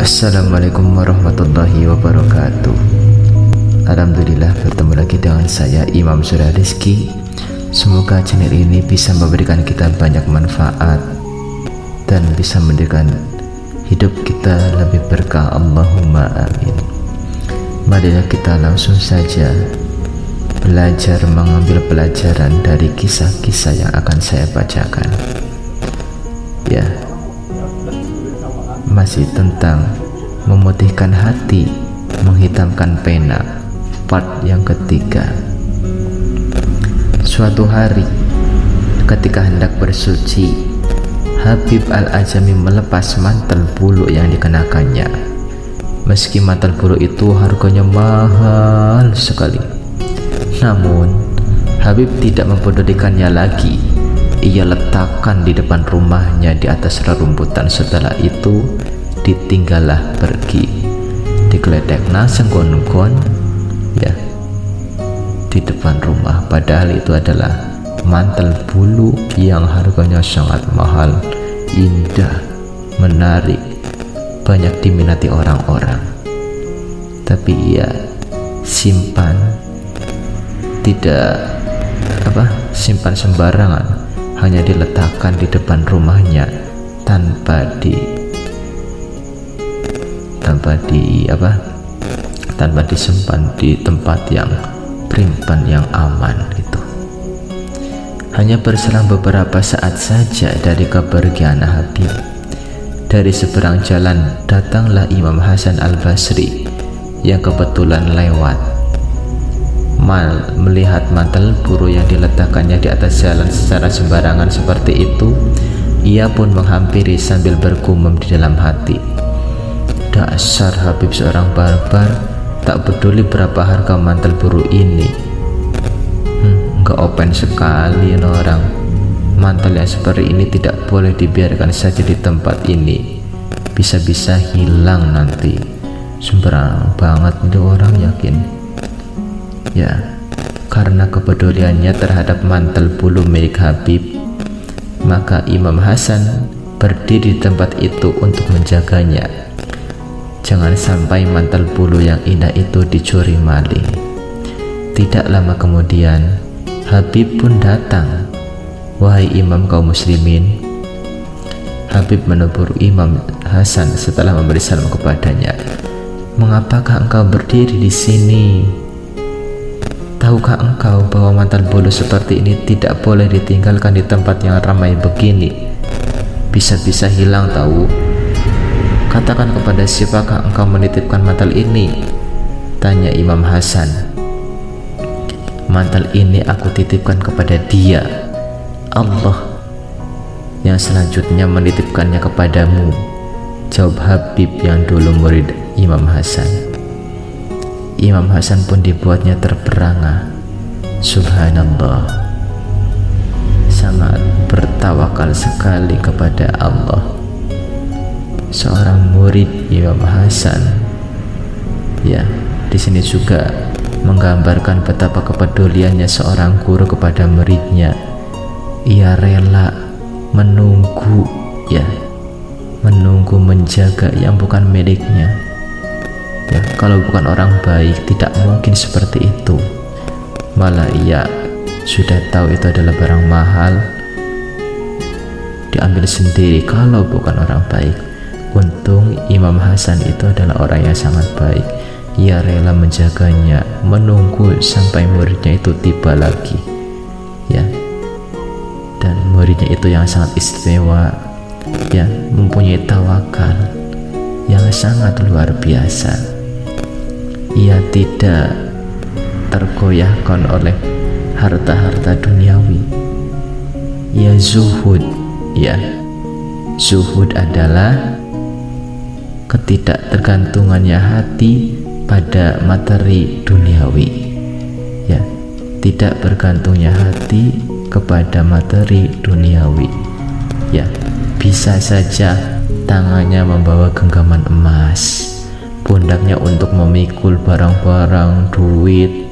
Assalamualaikum warahmatullahi wabarakatuh. Alhamdulillah bertemu lagi dengan saya Imam Surya Rizki. Semoga channel ini bisa memberikan kita banyak manfaat dan bisa menjadikan hidup kita lebih berkah. Allahumma amin. Marilah kita langsung saja belajar mengambil pelajaran dari kisah-kisah yang akan saya bacakan. Ya, masih tentang memutihkan hati, menghitamkan pena, part yang ketiga. Suatu hari ketika hendak bersuci, Habib Al-Ajami melepas mantel bulu yang dikenakannya. Meski mantel bulu itu harganya mahal sekali, namun Habib tidak mempedulikannya lagi. Ia letakkan di depan rumahnya di atas rerumputan. Setelah itu ditinggallah pergi. Digledekna senggon-gon ya di depan rumah, padahal itu adalah mantel bulu yang harganya sangat mahal, indah, menarik, banyak diminati orang-orang. Tapi ia simpan, tidak simpan sembarangan, hanya diletakkan di depan rumahnya tanpa disimpan di tempat yang primpan, yang aman gitu. Hanya berselang beberapa saat saja dari kepergian Habib, dari seberang jalan datanglah Imam Hasan Al-Basri yang kebetulan lewat. Melihat mantel bulu yang diletakkannya di atas jalan secara sembarangan seperti itu, ia pun menghampiri sambil bergumam di dalam hati, dasar Habib seorang barbar, tak peduli berapa harga mantel bulu ini. Nggak open sekali orang. Mantel yang seperti ini tidak boleh dibiarkan saja di tempat ini, bisa-bisa hilang nanti. Sembarang banget itu orang, yakin. Ya, karena kepeduliannya terhadap mantel bulu milik Habib, maka Imam Hasan berdiri di tempat itu untuk menjaganya. Jangan sampai mantel bulu yang indah itu dicuri maling. Tidak lama kemudian, Habib pun datang. Wahai imam kaum muslimin. Habib menegur Imam Hasan setelah memberi salam kepadanya. Mengapakah engkau berdiri di sini? Tahukah engkau bahwa mantel bulu seperti ini tidak boleh ditinggalkan di tempat yang ramai begini? Bisa-bisa hilang tahu. Katakan kepada siapakah engkau menitipkan mantel ini? Tanya Imam Hasan. Mantel ini aku titipkan kepada Dia, Allah, yang selanjutnya menitipkannya kepadamu, jawab Habib yang dulu murid Imam Hasan. Imam Hasan pun dibuatnya terperangah. Subhanallah, sangat bertawakal sekali kepada Allah. Seorang murid Imam Hasan, ya, di sini juga menggambarkan betapa kepeduliannya seorang guru kepada muridnya. Ia rela menunggu, ya, menunggu, menjaga yang bukan miliknya. Ya, kalau bukan orang baik tidak mungkin seperti itu. Malah ia sudah tahu itu adalah barang mahal, diambil sendiri kalau bukan orang baik. Untung Imam Hasan itu adalah orang yang sangat baik. Ia rela menjaganya, menunggu sampai muridnya itu tiba lagi, ya. Dan muridnya itu yang sangat istimewa, ya, mempunyai tawakal yang sangat luar biasa. Ia tidak tergoyahkan oleh harta-harta duniawi. Ia zuhud, ya. Zuhud adalah ketidaktergantungannya hati pada materi duniawi, ya, tidak bergantungnya hati kepada materi duniawi, ya. Bisa saja tangannya membawa genggaman emas, pundaknya untuk memikul barang-barang duit,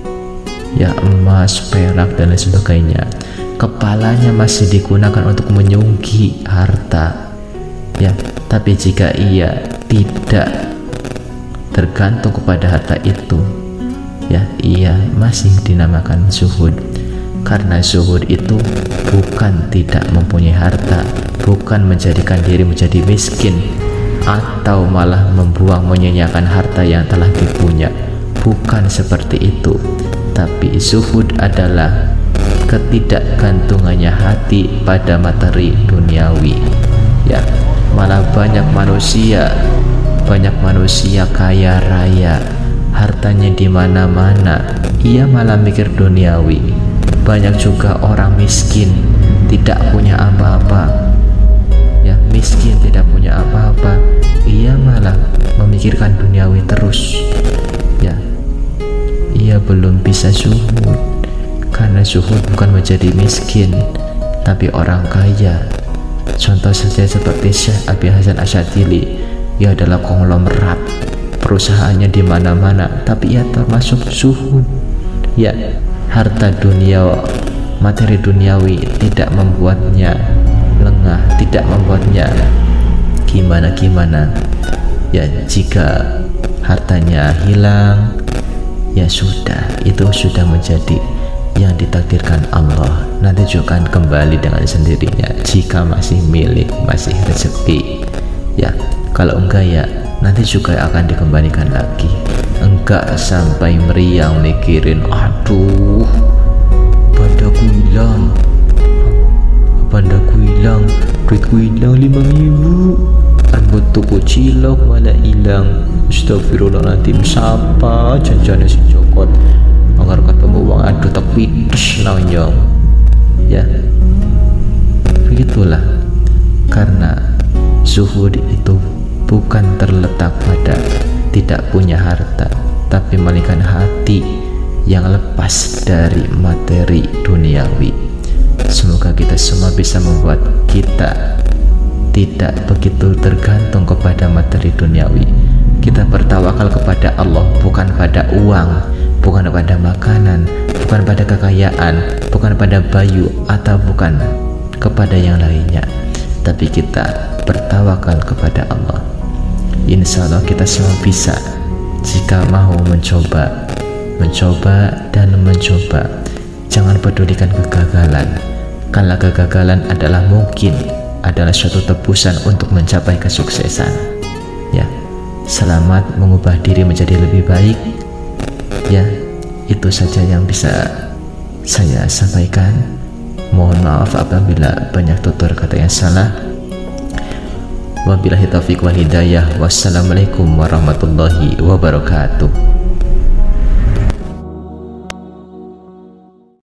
ya, emas, perak dan lain sebagainya. Kepalanya masih digunakan untuk menyunggi harta, ya. Tapi jika ia tidak tergantung kepada harta itu, ya, ia masih dinamakan zuhud. Karena zuhud itu bukan tidak mempunyai harta, bukan menjadikan diri menjadi miskin, atau malah membuang menyanyiakan harta yang telah dipunya. Bukan seperti itu. Tapi zuhud adalah ketidakgantungannya hati pada materi duniawi, ya. Malah banyak manusia kaya raya, hartanya di mana-mana, ia malah mikir duniawi. Banyak juga orang miskin, tidak punya apa-apa, ya, miskin tidak punya apa-apa, ia malah memikirkan duniawi terus, ya. Ia belum bisa zuhud, karena zuhud bukan menjadi miskin, tapi orang kaya. Contoh saja seperti Syekh Abi Hasan Asyadzili, ia adalah konglomerat, perusahaannya di mana-mana, tapi ia termasuk zuhud, ya. Harta dunia, materi duniawi tidak membuatnya lengah, tidak membuatnya gimana-gimana, ya. Jika hartanya hilang, ya sudah, itu sudah menjadi yang ditakdirkan Allah, nanti juga akan kembali dengan sendirinya. Jika masih milik, masih rezeki, ya. Kalau enggak, ya nanti juga akan dikembalikan lagi. Enggak sampai meriang mikirin, aduh, bandaku hilang, duitku hilang 5.000, rambut tuku cilok malah hilang. Astagfirullahaladzim, siapa janjane si Jokot agar ketemu uang, aduh tapi nonyong, ya. Begitulah. Karena zuhud itu bukan terletak pada tidak punya harta, tapi melainkan hati yang lepas dari materi duniawi. Semoga kita semua bisa membuat kita tidak begitu tergantung kepada materi duniawi. Kita bertawakal kepada Allah, bukan pada uang, bukan pada makanan, bukan pada kekayaan, bukan pada bayu, atau bukan kepada yang lainnya, tapi kita bertawakal kepada Allah. Insya Allah kita semua bisa, jika mau mencoba dan mencoba. Jangan pedulikan kegagalan, karena kegagalan adalah mungkin adalah suatu tebusan untuk mencapai kesuksesan, ya. Selamat mengubah diri menjadi lebih baik, ya. Itu saja yang bisa saya sampaikan. Mohon maaf apabila banyak tutur kata yang salah. Wabillahi taufiq wal hidayah. Wassalamualaikum warahmatullahi wabarakatuh.